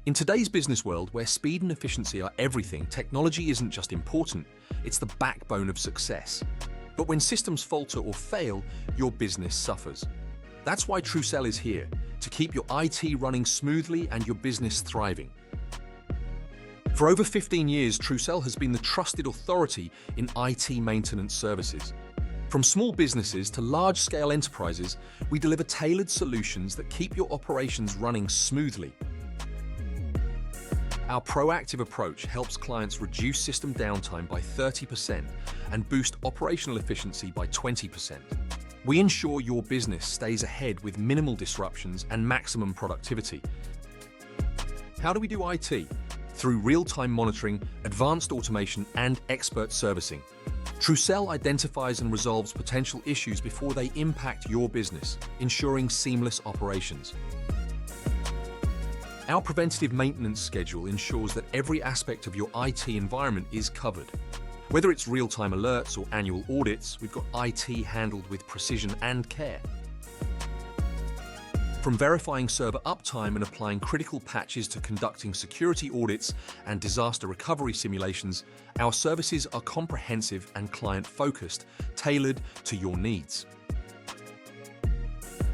In today's business world, where speed and efficiency are everything, technology isn't just important, it's the backbone of success. But when systems falter or fail, your business suffers. That's why Trucell is here, to keep your IT running smoothly and your business thriving. For over 15 years, Trucell has been the trusted authority in IT maintenance services. From small businesses to large-scale enterprises, we deliver tailored solutions that keep your operations running smoothly. Our proactive approach helps clients reduce system downtime by 30% and boost operational efficiency by 20%. We ensure your business stays ahead with minimal disruptions and maximum productivity. How do we do IT? Through real-time monitoring, advanced automation, and expert servicing. Trucell identifies and resolves potential issues before they impact your business, ensuring seamless operations. Our preventative maintenance schedule ensures that every aspect of your IT environment is covered. Whether it's real-time alerts or annual audits, we've got IT handled with precision and care. From verifying server uptime and applying critical patches to conducting security audits and disaster recovery simulations, our services are comprehensive and client-focused, tailored to your needs.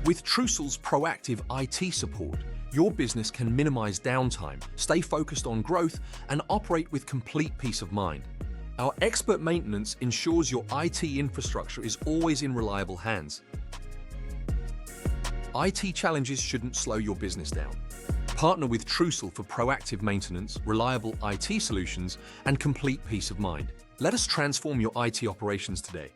With Trucell's proactive IT support, your business can minimize downtime, stay focused on growth, and operate with complete peace of mind. Our expert maintenance ensures your IT infrastructure is always in reliable hands. IT challenges shouldn't slow your business down. Partner with Trucell for proactive maintenance, reliable IT solutions, and complete peace of mind. Let us transform your IT operations today.